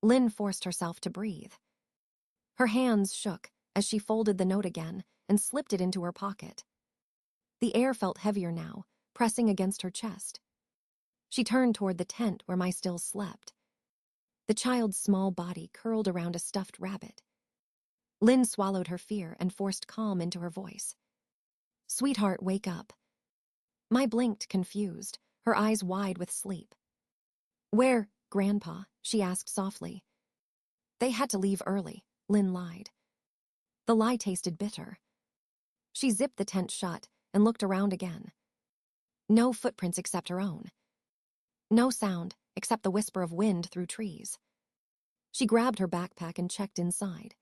Lynn forced herself to breathe. Her hands shook as she folded the note again and slipped it into her pocket. The air felt heavier now, pressing against her chest. She turned toward the tent where my still slept. The child's small body curled around a stuffed rabbit. Lynn swallowed her fear and forced calm into her voice. "Sweetheart, wake up." My blinked, confused, her eyes wide with sleep. "Where, Grandpa?" she asked softly. "They had to leave early," Lynn lied. The lie tasted bitter. She zipped the tent shut and looked around again. No footprints except her own. No sound except the whisper of wind through trees. She grabbed her backpack and checked inside.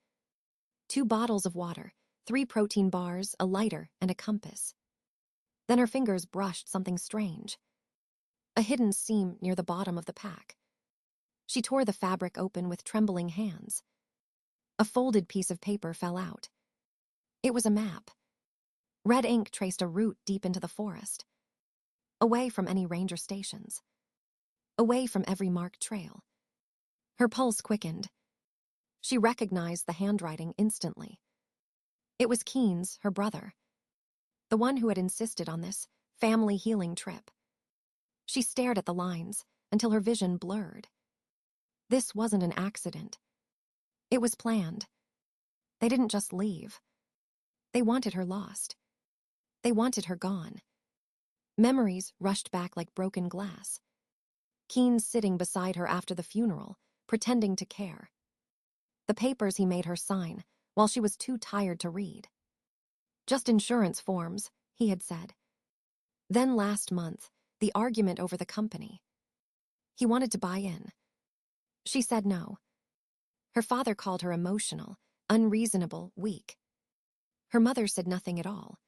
2 bottles of water, 3 protein bars, a lighter, and a compass. Then her fingers brushed something strange. A hidden seam near the bottom of the pack. She tore the fabric open with trembling hands. A folded piece of paper fell out. It was a map. Red ink traced a route deep into the forest. Away from any ranger stations. Away from every marked trail. Her pulse quickened. She recognized the handwriting instantly. It was Keen's, her brother. The one who had insisted on this family healing trip. She stared at the lines until her vision blurred. This wasn't an accident. It was planned. They didn't just leave. They wanted her lost. They wanted her gone. Memories rushed back like broken glass. Keen sitting beside her after the funeral, pretending to care. The papers he made her sign while she was too tired to read. "Just insurance forms," he had said. Then last month, the argument over the company. He wanted to buy in. She said no. Her father called her emotional, unreasonable, weak. Her mother said nothing at all.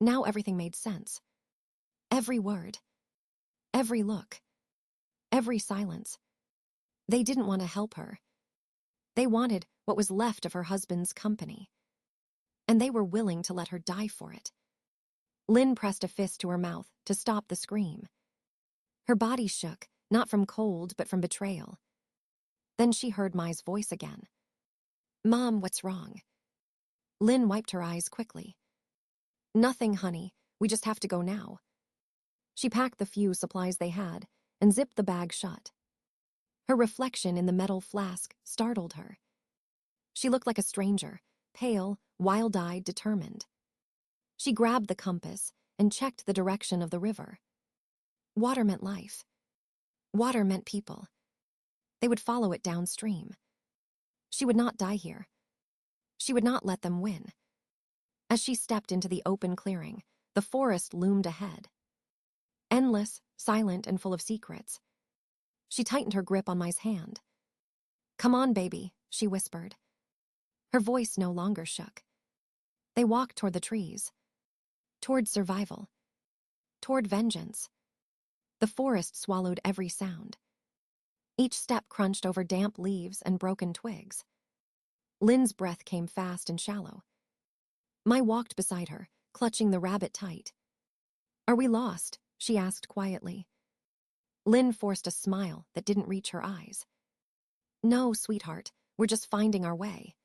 Now everything made sense. Every word. Every look. Every silence. They didn't want to help her. They wanted what was left of her husband's company. And they were willing to let her die for it. Lynn pressed a fist to her mouth to stop the scream. Her body shook, not from cold but from betrayal. Then she heard Mai's voice again. "Mom, what's wrong?" Lynn wiped her eyes quickly. "Nothing, honey. We just have to go now." She packed the few supplies they had and zipped the bag shut. Her reflection in the metal flask startled her. She looked like a stranger, pale, wild-eyed, determined. She grabbed the compass and checked the direction of the river. Water meant life. Water meant people. They would follow it downstream. She would not die here. She would not let them win. As she stepped into the open clearing, the forest loomed ahead. Endless, silent, and full of secrets. She tightened her grip on Mai's hand. "Come on, baby," she whispered. Her voice no longer shook. They walked toward the trees. Toward survival. Toward vengeance. The forest swallowed every sound. Each step crunched over damp leaves and broken twigs. Lynn's breath came fast and shallow. Mai walked beside her, clutching the rabbit tight. "Are we lost?" she asked quietly. Lynn forced a smile that didn't reach her eyes. "No, sweetheart, we're just finding our way."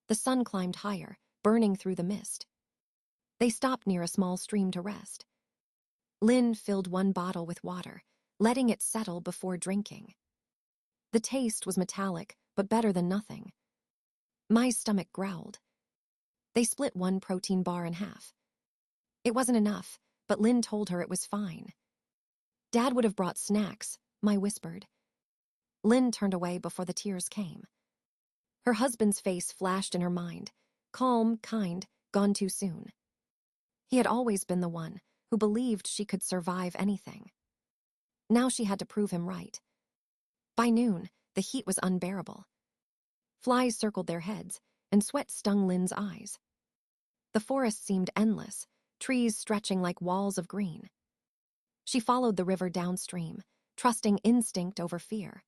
The sun climbed higher, burning through the mist. They stopped near a small stream to rest. Lynn filled one bottle with water, letting it settle before drinking. The taste was metallic, but better than nothing. Mai's stomach growled. They split one protein bar in half. It wasn't enough, but Lynn told her it was fine. "Dad would have brought snacks," Mai whispered. Lynn turned away before the tears came. Her husband's face flashed in her mind, calm, kind, gone too soon. He had always been the one who believed she could survive anything. Now she had to prove him right. By noon, the heat was unbearable. Flies circled their heads, and sweat stung Lynn's eyes. The forest seemed endless, trees stretching like walls of green. She followed the river downstream, trusting instinct over fear.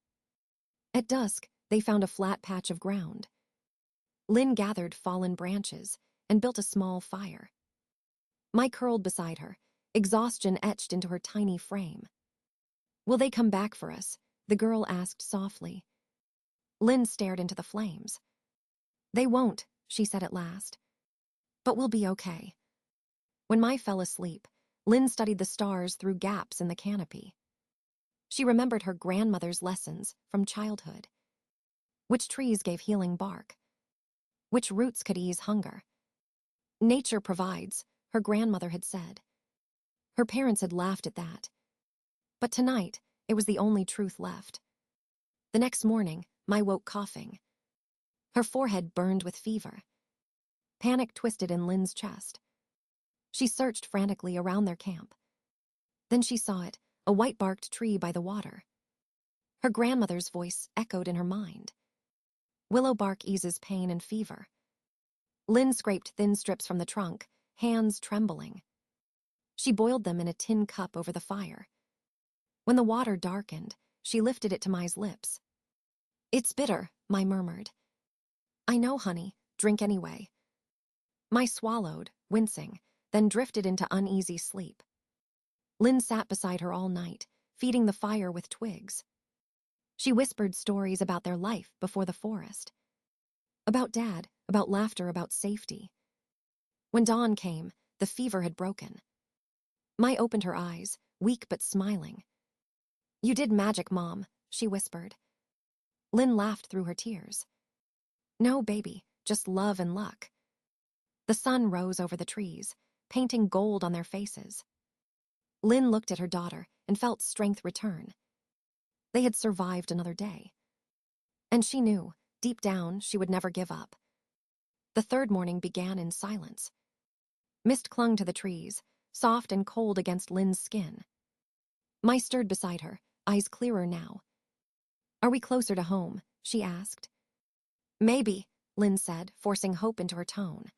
At dusk, they found a flat patch of ground. Lynn gathered fallen branches and built a small fire. Mai curled beside her, exhaustion etched into her tiny frame. "Will they come back for us?" the girl asked softly. Lynn stared into the flames. "They won't," she said at last. "But we'll be okay." When Mai fell asleep, Lynn studied the stars through gaps in the canopy. She remembered her grandmother's lessons from childhood. Which trees gave healing bark? Which roots could ease hunger? Nature provides, her grandmother had said. Her parents had laughed at that. But tonight, it was the only truth left. The next morning, Mai woke coughing. Her forehead burned with fever. Panic twisted in Lynn's chest. She searched frantically around their camp. Then she saw it, a white-barked tree by the water. Her grandmother's voice echoed in her mind. Willow bark eases pain and fever. Lynn scraped thin strips from the trunk, hands trembling. She boiled them in a tin cup over the fire. When the water darkened, she lifted it to Mai's lips. "It's bitter," Mai murmured. "I know, honey. Drink anyway." Mai swallowed, wincing, then drifted into uneasy sleep. Lynn sat beside her all night, feeding the fire with twigs. She whispered stories about their life before the forest. About Dad, about laughter, about safety. When dawn came, the fever had broken. Mai opened her eyes, weak but smiling. "You did magic, Mom," she whispered. Lynn laughed through her tears. "No, baby, just love and luck." The sun rose over the trees, painting gold on their faces. Lynn looked at her daughter and felt strength return. They had survived another day. And she knew, deep down, she would never give up. The third morning began in silence. Mist clung to the trees, soft and cold against Lynn's skin. Mai stirred beside her, eyes clearer now. "Are we closer to home?" she asked. "Maybe," Lynn said, forcing hope into her tone.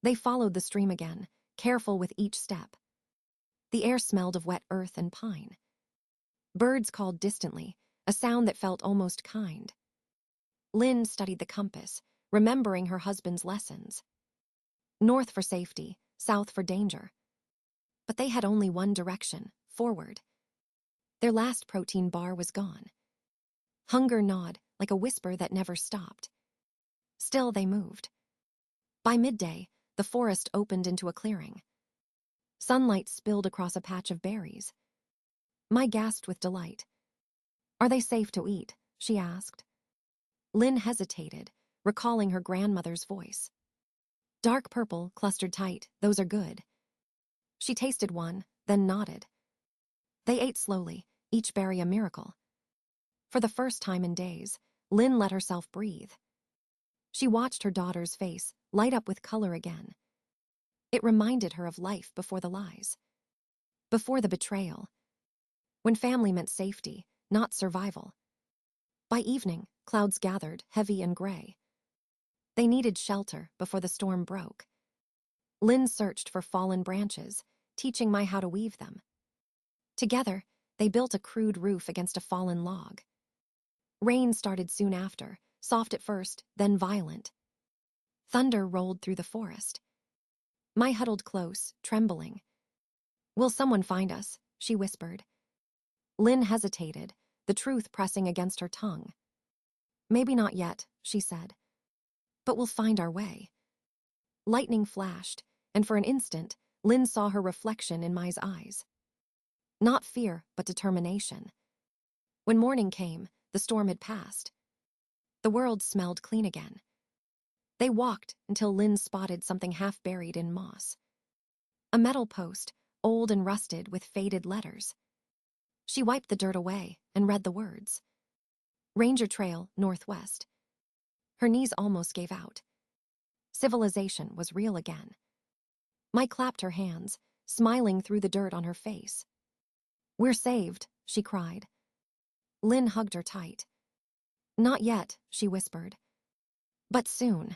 They followed the stream again, careful with each step. The air smelled of wet earth and pine. Birds called distantly, a sound that felt almost kind. Lynn studied the compass, remembering her husband's lessons. North for safety, south for danger. But they had only one direction, forward. Their last protein bar was gone. Hunger gnawed, like a whisper that never stopped. Still they moved. By midday, the forest opened into a clearing. Sunlight spilled across a patch of berries. Mai gasped with delight. "Are they safe to eat?" she asked. Lynn hesitated, recalling her grandmother's voice. "Dark purple, clustered tight, those are good." She tasted one, then nodded. They ate slowly, each berry a miracle. For the first time in days, Lynn let herself breathe. She watched her daughter's face light up with color again. It reminded her of life before the lies. Before the betrayal. When family meant safety, not survival. By evening, clouds gathered, heavy and gray. They needed shelter before the storm broke. Lynn searched for fallen branches, teaching Mai how to weave them. Together, they built a crude roof against a fallen log. Rain started soon after, soft at first, then violent. Thunder rolled through the forest. Mai huddled close, trembling. "Will someone find us?" she whispered. Lynn hesitated, the truth pressing against her tongue. "Maybe not yet," she said. "But we'll find our way." Lightning flashed, and for an instant, Lynn saw her reflection in Mai's eyes. Not fear, but determination. When morning came, the storm had passed. The world smelled clean again. They walked until Lynn spotted something half buried in moss. A metal post, old and rusted with faded letters. She wiped the dirt away and read the words. Ranger Trail, Northwest. Her knees almost gave out. Civilization was real again. Mai clapped her hands, smiling through the dirt on her face. "We're saved," she cried. Lynn hugged her tight. "Not yet," she whispered. "But soon."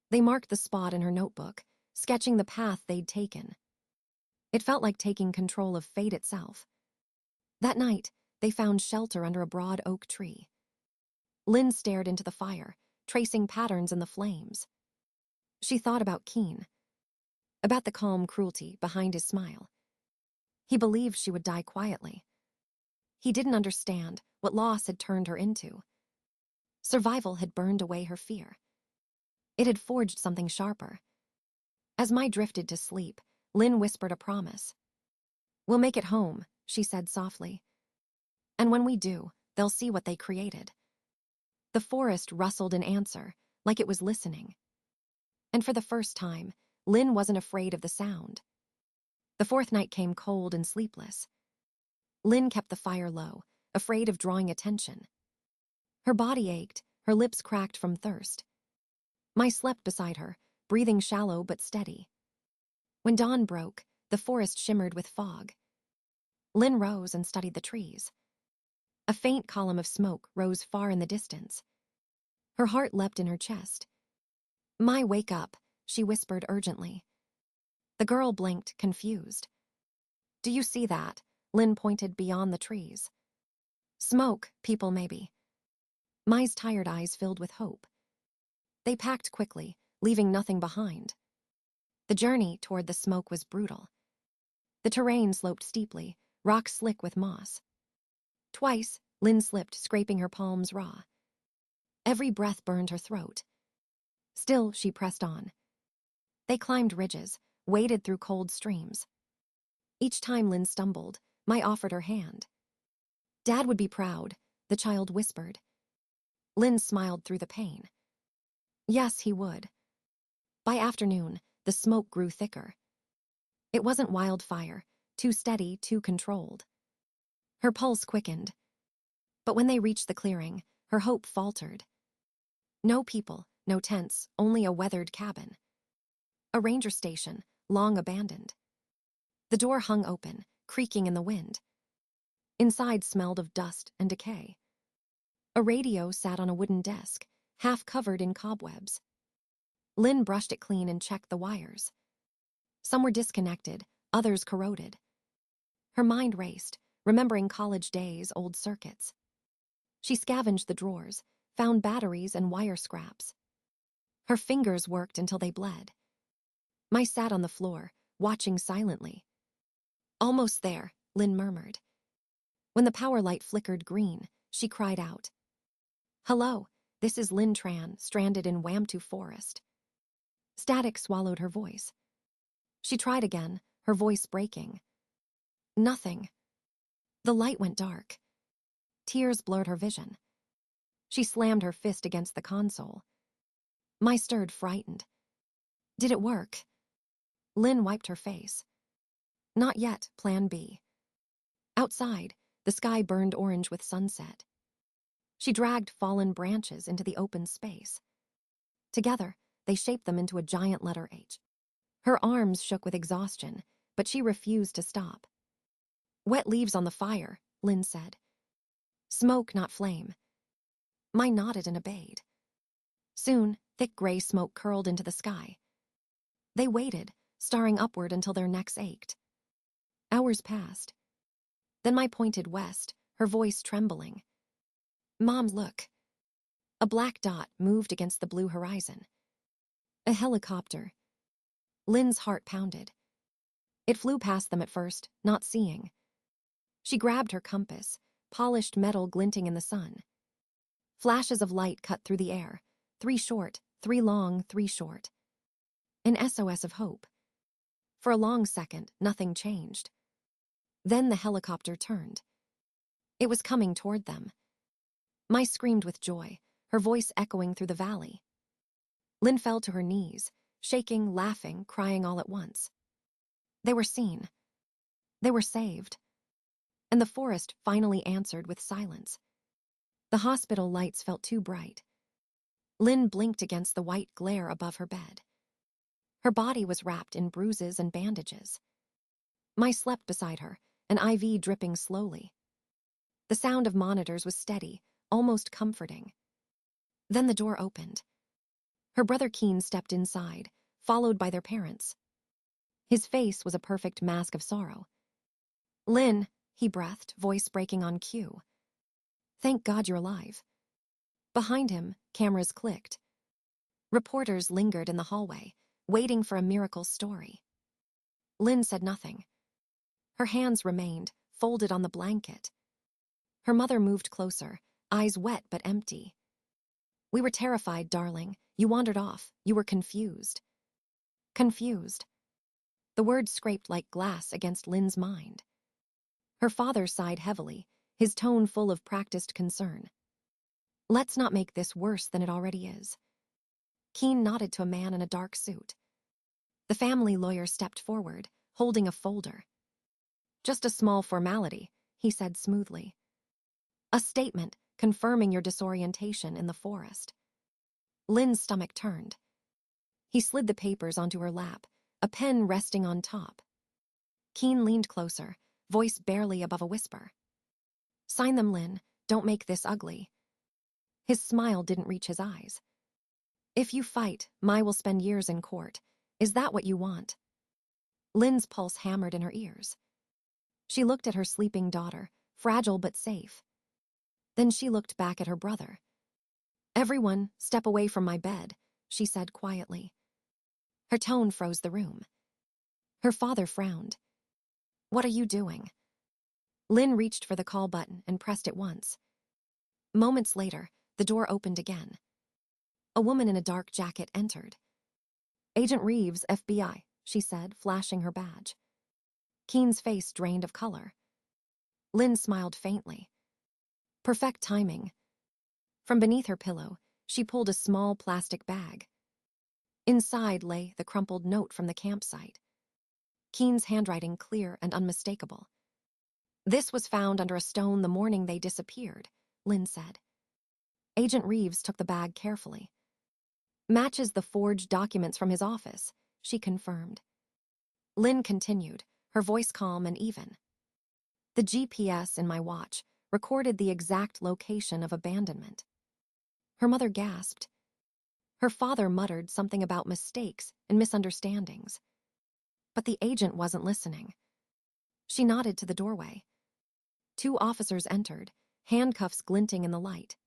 They marked the spot in her notebook, sketching the path they'd taken. It felt like taking control of fate itself. That night, they found shelter under a broad oak tree. Lynn stared into the fire, tracing patterns in the flames. She thought about Keen, about the calm cruelty behind his smile. He believed she would die quietly. He didn't understand what loss had turned her into. Survival had burned away her fear. It had forged something sharper. As Mai drifted to sleep, Lynn whispered a promise. "We'll make it home," she said softly. "And when we do, they'll see what they created." The forest rustled in answer, like it was listening. And for the first time, Lynn wasn't afraid of the sound. The fourth night came cold and sleepless. Lynn kept the fire low, afraid of drawing attention. Her body ached, her lips cracked from thirst. Mai slept beside her, breathing shallow but steady. When dawn broke, the forest shimmered with fog. Lynn rose and studied the trees. A faint column of smoke rose far in the distance. Her heart leapt in her chest. "Mai, wake up," she whispered urgently. The girl blinked, confused. "Do you see that?" Lynn pointed beyond the trees. "Smoke, people maybe." Mai's tired eyes filled with hope. They packed quickly, leaving nothing behind. The journey toward the smoke was brutal. The terrain sloped steeply, rocks slick with moss. Twice, Lynn slipped, scraping her palms raw. Every breath burned her throat. Still, she pressed on. They climbed ridges, waded through cold streams. Each time Lynn stumbled, Mai offered her hand. "Dad would be proud," the child whispered. Lynn smiled through the pain. Yes, he would. By afternoon, the smoke grew thicker. It wasn't wildfire, too steady, too controlled. Her pulse quickened. But when they reached the clearing, her hope faltered. No people, no tents, only a weathered cabin. A ranger station, long abandoned. The door hung open, creaking in the wind. Inside smelled of dust and decay. A radio sat on a wooden desk, half covered in cobwebs. Lynn brushed it clean and checked the wires. Some were disconnected, others corroded. Her mind raced, remembering college days, old circuits. She scavenged the drawers, found batteries and wire scraps. Her fingers worked until they bled. Mai sat on the floor, watching silently. "Almost there," Lynn murmured. When the power light flickered green, she cried out. "Hello, this is Lynn Tran, stranded in Wamtu Forest." Static swallowed her voice. She tried again, her voice breaking. Nothing. The light went dark. Tears blurred her vision. She slammed her fist against the console. Mai stirred, frightened. Did it work? Lynn wiped her face. Not yet, Plan B. Outside, the sky burned orange with sunset. She dragged fallen branches into the open space. Together, they shaped them into a giant letter H. Her arms shook with exhaustion, but she refused to stop. "Wet leaves on the fire," Lynn said. "Smoke, not flame." Mai nodded and obeyed. Soon, thick gray smoke curled into the sky. They waited, staring upward until their necks ached. Hours passed. Then Mai pointed west, her voice trembling. "Mom, look." A black dot moved against the blue horizon. A helicopter. Lynn's heart pounded. It flew past them at first, not seeing. She grabbed her compass, polished metal glinting in the sun. Flashes of light cut through the air, 3 short, 3 long, 3 short. An SOS of hope. For a long second, nothing changed. Then the helicopter turned. It was coming toward them. Mai screamed with joy, her voice echoing through the valley. Lynn fell to her knees, shaking, laughing, crying all at once. They were seen. They were saved. And the forest finally answered with silence. The hospital lights felt too bright. Lynn blinked against the white glare above her bed. Her body was wrapped in bruises and bandages. Mai slept beside her, an IV dripping slowly. The sound of monitors was steady, almost comforting. Then the door opened. Her brother Keen stepped inside, followed by their parents. His face was a perfect mask of sorrow. "Lynn," he breathed, voice breaking on cue. "Thank God you're alive." Behind him, cameras clicked. Reporters lingered in the hallway, waiting for a miracle story. Lynn said nothing. Her hands remained, folded on the blanket. Her mother moved closer, eyes wet but empty. We were terrified, darling. You wandered off. You were confused. Confused. The word scraped like glass against Lynn's mind. Her father sighed heavily, his tone full of practiced concern. Let's not make this worse than it already is. Keen nodded to a man in a dark suit. The family lawyer stepped forward, holding a folder. Just a small formality, he said smoothly. A statement confirming your disorientation in the forest. Lynn's stomach turned. He slid the papers onto her lap, a pen resting on top. Keen leaned closer, voice barely above a whisper. Sign them, Lynn. Don't make this ugly. His smile didn't reach his eyes. If you fight, Mai will spend years in court. Is that what you want? Lynn's pulse hammered in her ears. She looked at her sleeping daughter, fragile but safe. Then she looked back at her brother. Everyone, step away from my bed, she said quietly. Her tone froze the room. Her father frowned. What are you doing? Lynn reached for the call button and pressed it once. Moments later, the door opened again. A woman in a dark jacket entered. Agent Reeves, FBI, she said, flashing her badge. Keen's face drained of color. Lynn smiled faintly. Perfect timing. From beneath her pillow, she pulled a small plastic bag. Inside lay the crumpled note from the campsite. Keen's handwriting clear and unmistakable. This was found under a stone the morning they disappeared, Lynn said. Agent Reeves took the bag carefully. Matches the forged documents from his office, she confirmed. Lynn continued, her voice calm and even. The GPS in my watch recorded the exact location of abandonment. Her mother gasped. Her father muttered something about mistakes and misunderstandings. But the agent wasn't listening. She nodded to the doorway. 2 officers entered, handcuffs glinting in the light.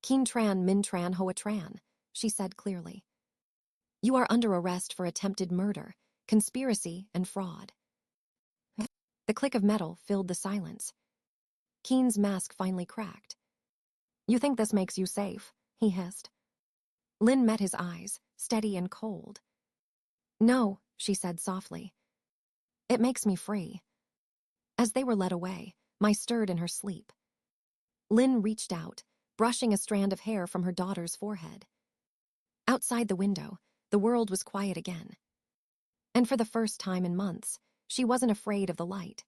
Keen Tran Min Tran Hoa Tran, she said clearly. You are under arrest for attempted murder, conspiracy, and fraud. The click of metal filled the silence. Keen's mask finally cracked. You think this makes you safe, he hissed. Lynn met his eyes, steady and cold. No, she said softly. It makes me free. As they were led away, Mai stirred in her sleep. Lynn reached out, brushing a strand of hair from her daughter's forehead. Outside the window, the world was quiet again. And for the first time in months, she wasn't afraid of the light.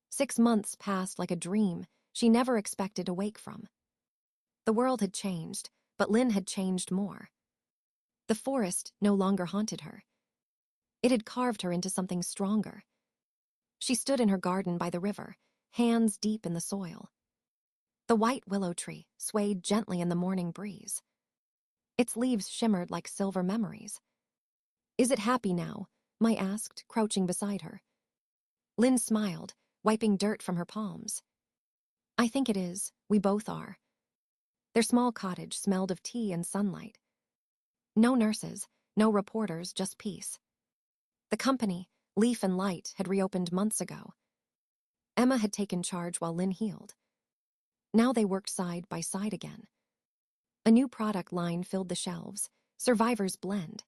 6 months passed like a dream she never expected to wake from. The world had changed, but Lynn had changed more. The forest no longer haunted her. It had carved her into something stronger. She stood in her garden by the river, hands deep in the soil. The white willow tree swayed gently in the morning breeze. Its leaves shimmered like silver memories. Is it happy now? Mai asked, crouching beside her. Lynn smiled, wiping dirt from her palms. I think it is. We both are. Their small cottage smelled of tea and sunlight. No nurses, no reporters, just peace. The company, Leaf and Light, had reopened months ago. Emma had taken charge while Lynn healed. Now they worked side by side again. A new product line filled the shelves, Survivor's Blend.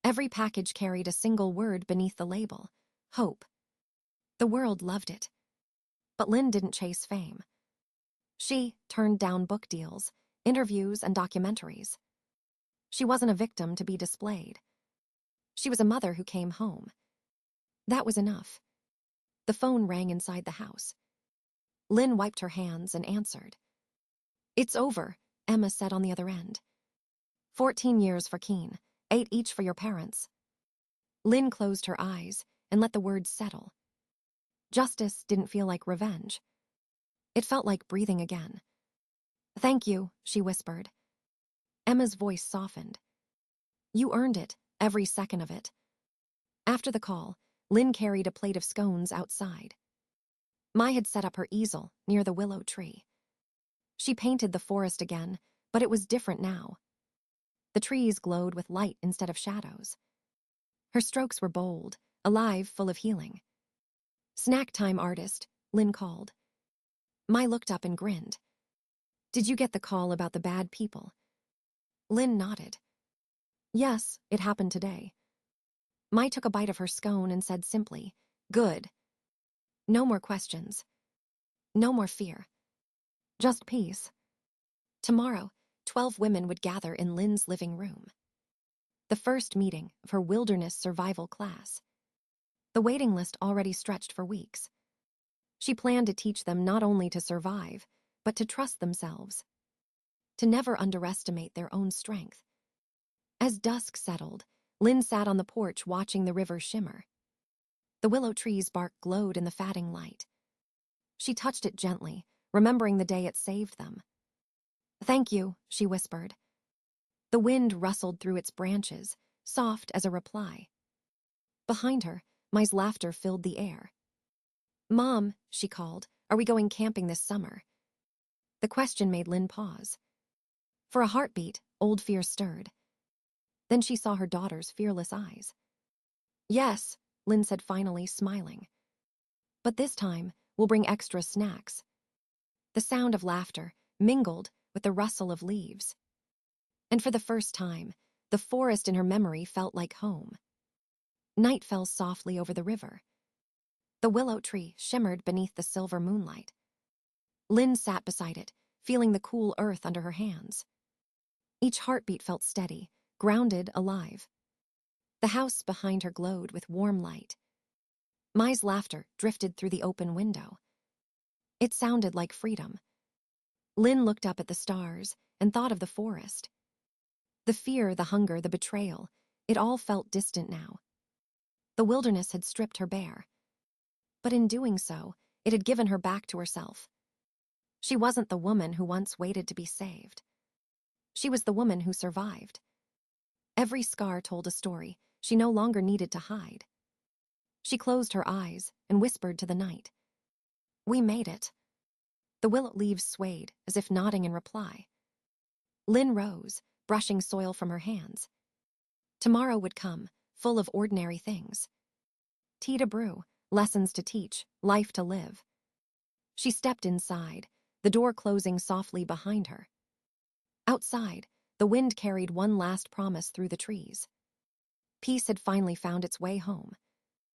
Every package carried a single word beneath the label, hope. The world loved it. But Lynn didn't chase fame. She turned down book deals, interviews, and documentaries. She wasn't a victim to be displayed. She was a mother who came home. That was enough. The phone rang inside the house. Lynn wiped her hands and answered. It's over, Emma said on the other end. 14 years for Keen, 8 each for your parents. Lynn closed her eyes and let the words settle. Justice didn't feel like revenge. It felt like breathing again. Thank you, she whispered. Emma's voice softened. You earned it, every second of it. After the call, Lynn carried a plate of scones outside. Mai had set up her easel near the willow tree. She painted the forest again, but it was different now. The trees glowed with light instead of shadows. Her strokes were bold, alive, full of healing. Snack time, artist, Lynn called. Mai looked up and grinned. Did you get the call about the bad people? Lynn nodded. Yes, it happened today. Mai took a bite of her scone and said simply, "Good." No more questions. No more fear. Just peace. Tomorrow, 12 women would gather in Lynn's living room. The first meeting of her wilderness survival class. The waiting list already stretched for weeks. She planned to teach them not only to survive, but to trust themselves. To never underestimate their own strength. As dusk settled, Lynn sat on the porch watching the river shimmer. The willow tree's bark glowed in the fading light. She touched it gently, remembering the day it saved them. "Thank you," she whispered. The wind rustled through its branches, soft as a reply. Behind her, Mai's laughter filled the air. "Mom," she called, "are we going camping this summer?" The question made Lynn pause. For a heartbeat, old fear stirred. Then she saw her daughter's fearless eyes. "Yes," Lynn said finally, smiling. "But this time, we'll bring extra snacks." The sound of laughter mingled with the rustle of leaves. And for the first time, the forest in her memory felt like home. Night fell softly over the river. The willow tree shimmered beneath the silver moonlight. Lynn sat beside it, feeling the cool earth under her hands. Each heartbeat felt steady, grounded, alive. The house behind her glowed with warm light. Mai's laughter drifted through the open window. It sounded like freedom. Lynn looked up at the stars and thought of the forest. The fear, the hunger, the betrayal, it all felt distant now. The wilderness had stripped her bare. But in doing so, it had given her back to herself. She wasn't the woman who once waited to be saved. She was the woman who survived. Every scar told a story she no longer needed to hide. She closed her eyes and whispered to the night. "We made it." The willow leaves swayed, as if nodding in reply. Lynn rose, brushing soil from her hands. Tomorrow would come, full of ordinary things. Tea to brew, lessons to teach, life to live. She stepped inside, the door closing softly behind her. Outside, the wind carried one last promise through the trees. Peace had finally found its way home.